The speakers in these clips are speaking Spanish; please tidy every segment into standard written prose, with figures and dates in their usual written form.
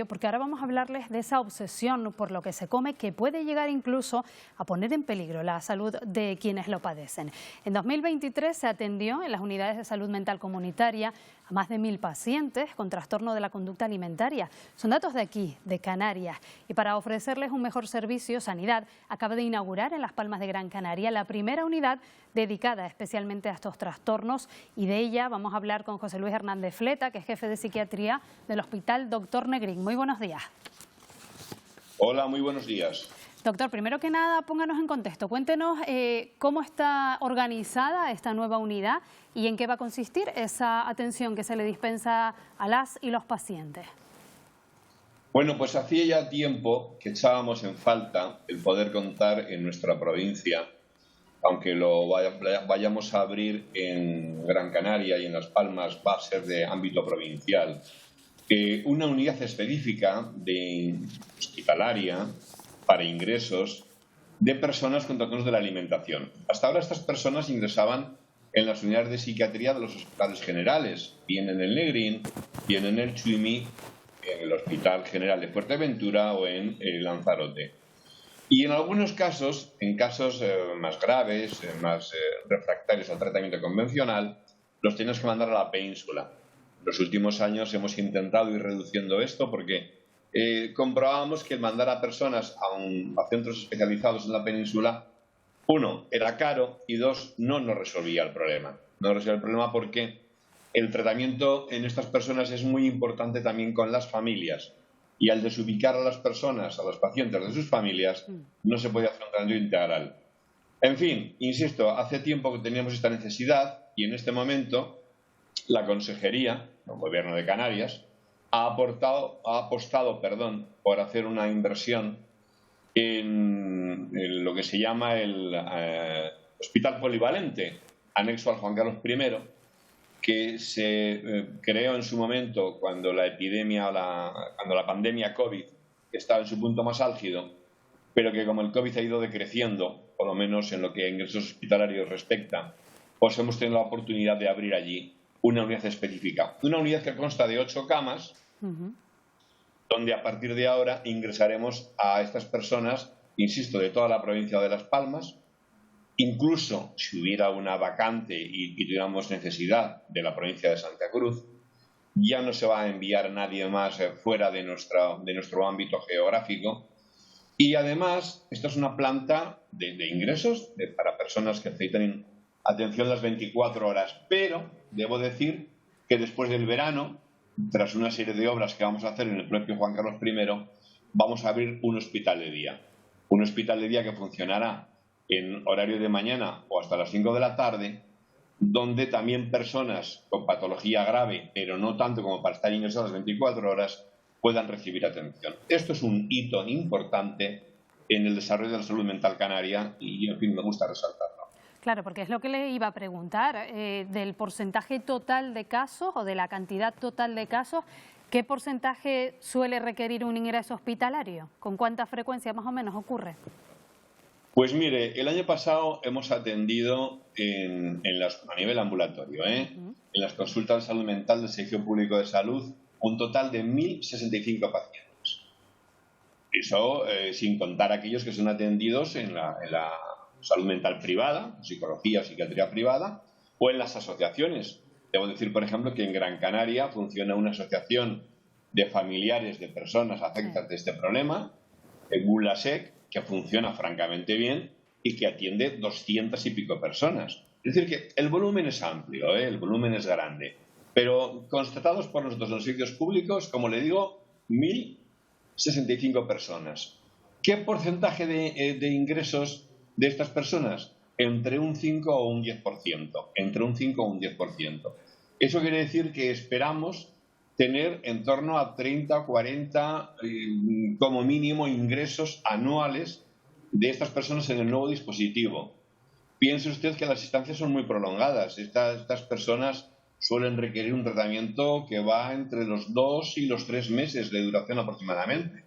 Porque ahora vamos a hablarles de esa obsesión por lo que se come que puede llegar incluso a poner en peligro la salud de quienes lo padecen. En 2023 se atendió en las unidades de salud mental comunitaria a más de 1000 pacientes con trastorno de la conducta alimentaria. Son datos de aquí, de Canarias. Y para ofrecerles un mejor servicio, Sanidad acaba de inaugurar en Las Palmas de Gran Canaria la primera unidad dedicada especialmente a estos trastornos, y de ella vamos a hablar con José Luis Hernández Fleta, que es jefe de psiquiatría del Hospital Dr. Negrín. Muy buenos días. Hola, muy buenos días. Doctor, primero que nada, pónganos en contexto. Cuéntenos cómo está organizada esta nueva unidad y en qué va a consistir esa atención que se le dispensa a las y los pacientes. Bueno, pues hacía ya tiempo que echábamos en falta el poder contar en nuestra provincia, aunque lo vayamos a abrir en Gran Canaria y en Las Palmas, va a ser de ámbito provincial, una unidad específica de hospitalaria para ingresos de personas con trastornos de la alimentación. Hasta ahora estas personas ingresaban en las unidades de psiquiatría de los hospitales generales, bien en el Negrín, bien en el Chuimi, en el Hospital General de Fuerteventura o en Lanzarote. Y en algunos casos, en casos más graves, más refractarios al tratamiento convencional, los tienes que mandar a la península. En los últimos años hemos intentado ir reduciendo esto porque comprobábamos que el mandar a personas a centros especializados en la península, uno, era caro y dos, no nos resolvía el problema. No resolvía el problema porque el tratamiento en estas personas es muy importante también con las familias. Y al desubicar a las personas, a los pacientes de sus familias, no se puede hacer un tratamiento integral. En fin, insisto, hace tiempo que teníamos esta necesidad y en este momento la Consejería, el Gobierno de Canarias, ha apostado por hacer una inversión en lo que se llama el Hospital Polivalente, anexo al Juan Carlos I, que se creó en su momento cuando la pandemia COVID estaba en su punto más álgido, pero que como el COVID ha ido decreciendo, por lo menos en lo que a ingresos hospitalarios respecta, pues hemos tenido la oportunidad de abrir allí una unidad específica. Una unidad que consta de 8 camas, donde a partir de ahora ingresaremos a estas personas, insisto, de toda la provincia de Las Palmas. Incluso si hubiera una vacante y tuviéramos necesidad de la provincia de Santa Cruz, ya no se va a enviar nadie más fuera de nuestro ámbito geográfico. Y además, esto es una planta de ingresos para personas que necesitan atención las 24 horas. Pero debo decir que después del verano, tras una serie de obras que vamos a hacer en el propio Juan Carlos I, vamos a abrir un hospital de día. Un hospital de día que funcionará en horario de mañana o hasta las 5 de la tarde, donde también personas con patología grave, pero no tanto como para estar ingresadas 24 horas, puedan recibir atención. Esto es un hito importante en el desarrollo de la salud mental canaria y, en fin, me gusta resaltarlo. Claro, porque es lo que le iba a preguntar, del porcentaje total de casos o de la cantidad total de casos, ¿qué porcentaje suele requerir un ingreso hospitalario? ¿Con cuánta frecuencia más o menos ocurre? Pues mire, el año pasado hemos atendido a nivel ambulatorio, en las consultas de salud mental del Servicio Público de Salud, un total de 1065 pacientes. Eso sin contar aquellos que son atendidos en la salud mental privada, psicología o psiquiatría privada, o en las asociaciones. Debo decir, por ejemplo, que en Gran Canaria funciona una asociación de familiares de personas afectadas de este problema, Gulasec, que funciona francamente bien y que atiende 200 y pico personas. Es decir, que el volumen es amplio, el volumen es grande, pero constatados por nosotros en los servicios públicos, como le digo, 1065 personas. ¿Qué porcentaje de ingresos de estas personas? Entre un 5 o un 10%. Entre un 5 o un 10%. Eso quiere decir que esperamos tener en torno a 30 o 40 como mínimo ingresos anuales de estas personas en el nuevo dispositivo. Piense usted que las estancias son muy prolongadas. Estas personas suelen requerir un tratamiento que va entre los 2 y los 3 meses de duración aproximadamente.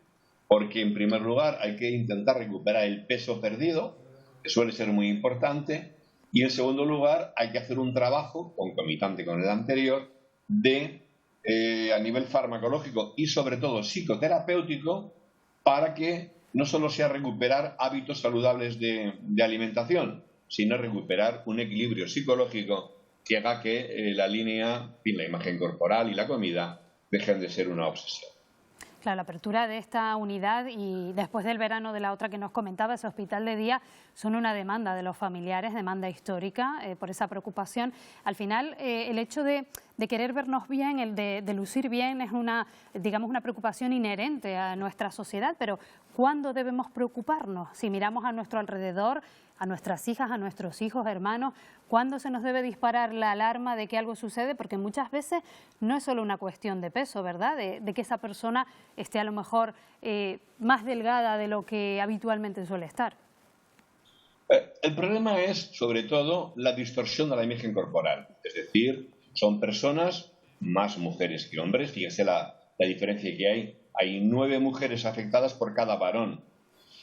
Porque en primer lugar hay que intentar recuperar el peso perdido, que suele ser muy importante, y en segundo lugar hay que hacer un trabajo concomitante con el anterior de a nivel farmacológico y sobre todo psicoterapéutico para que no solo sea recuperar hábitos saludables de alimentación, sino recuperar un equilibrio psicológico que haga que la línea y la imagen corporal y la comida dejen de ser una obsesión. Claro, la apertura de esta unidad y después del verano de la otra que nos comentaba, ese hospital de día, son una demanda de los familiares, demanda histórica por esa preocupación. Al final, el hecho de querer vernos bien, el de lucir bien, es digamos, una preocupación inherente a nuestra sociedad, pero ¿cuándo debemos preocuparnos? Si miramos a nuestro alrededor, a nuestras hijas, a nuestros hijos, hermanos, ¿cuándo se nos debe disparar la alarma de que algo sucede? Porque muchas veces no es solo una cuestión de peso, ¿verdad? De que esa persona esté a lo mejor más delgada de lo que habitualmente suele estar. El problema es, sobre todo, la distorsión de la imagen corporal. Es decir, son personas, más mujeres que hombres. Fíjese la diferencia que hay. Hay 9 mujeres afectadas por cada varón.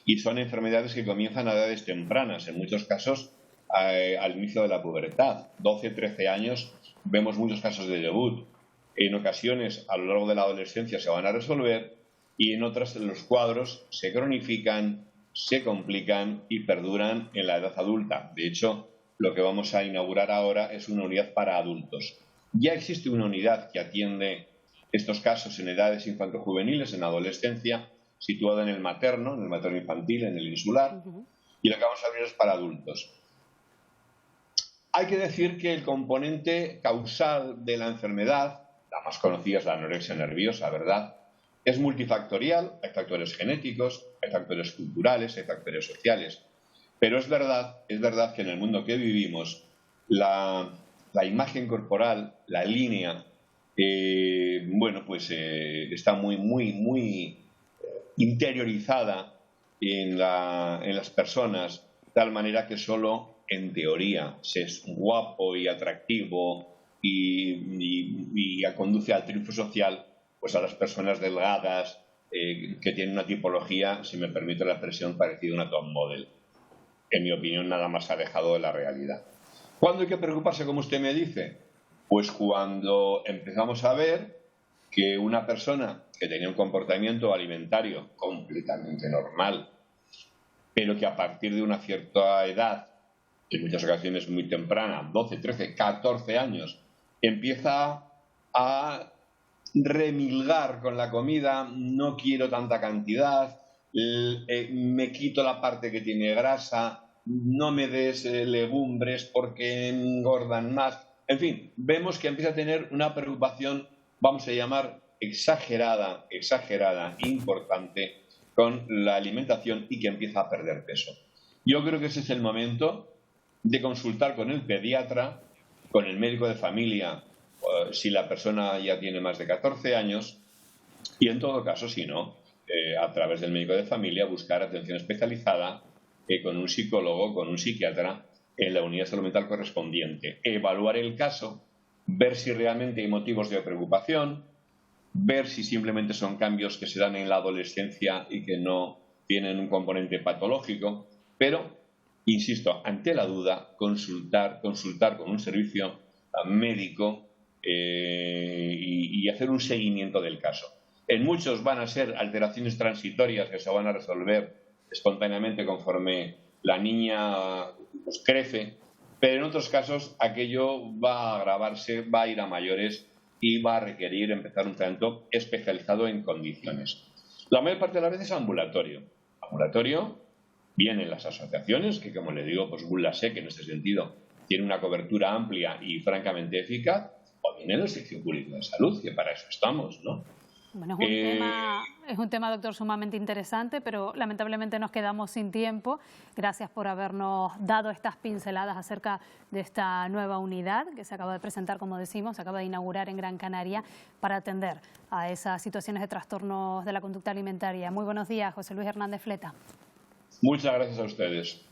Y son enfermedades que comienzan a edades tempranas, en muchos casos al inicio de la pubertad. 12, 13 años, vemos muchos casos de debut. En ocasiones, a lo largo de la adolescencia se van a resolver y en otras los cuadros se cronifican, se complican y perduran en la edad adulta. De hecho, lo que vamos a inaugurar ahora es una unidad para adultos. Ya existe una unidad que atiende estos casos en edades infantojuveniles, en adolescencia, situada en el materno infantil, en el insular, y lo que vamos a abrir es para adultos. Hay que decir que el componente causal de la enfermedad, la más conocida es la anorexia nerviosa, ¿verdad?, es multifactorial. Hay factores genéticos, hay factores culturales, hay factores sociales. Pero es verdad que en el mundo que vivimos la imagen corporal, la línea, está muy interiorizada en las personas, de tal manera que solo en teoría se es guapo y atractivo y conduce al triunfo social pues a las personas delgadas que tienen una tipología, si me permite la expresión, parecida a una top model. En mi opinión, nada más alejado de la realidad. ¿Cuándo hay que preocuparse, como usted me dice? Pues cuando empezamos a ver que una persona que tenía un comportamiento alimentario completamente normal, pero que a partir de una cierta edad, en muchas ocasiones muy temprana, 12, 13, 14 años, empieza a remilgar con la comida, no quiero tanta cantidad, me quito la parte que tiene grasa, no me des legumbres porque engordan más. En fin, vemos que empieza a tener una preocupación, vamos a llamar exagerada, importante con la alimentación y que empieza a perder peso. Yo creo que ese es el momento de consultar con el pediatra, con el médico de familia, si la persona ya tiene más de 14 años y en todo caso, si no, a través del médico de familia buscar atención especializada con un psicólogo, con un psiquiatra en la unidad de salud mental correspondiente. Evaluar el caso, ver si realmente hay motivos de preocupación, ver si simplemente son cambios que se dan en la adolescencia y que no tienen un componente patológico, pero, insisto, ante la duda, consultar con un servicio médico y hacer un seguimiento del caso. En muchos van a ser alteraciones transitorias que se van a resolver espontáneamente conforme la niña pues, crece, pero en otros casos aquello va a agravarse, va a ir a mayores y va a requerir empezar un tratamiento especializado en condiciones. La mayor parte de las veces ambulatorio. Ambulatorio vienen las asociaciones, que como le digo, pues Bulasec en este sentido tiene una cobertura amplia y francamente eficaz, o viene la sección pública de salud, que para eso estamos, ¿no? Bueno, es un tema, doctor, sumamente interesante, pero lamentablemente nos quedamos sin tiempo. Gracias por habernos dado estas pinceladas acerca de esta nueva unidad que se acaba de presentar, como decimos, se acaba de inaugurar en Gran Canaria para atender a esas situaciones de trastornos de la conducta alimentaria. Muy buenos días, José Luis Hernández Fleta. Muchas gracias a ustedes.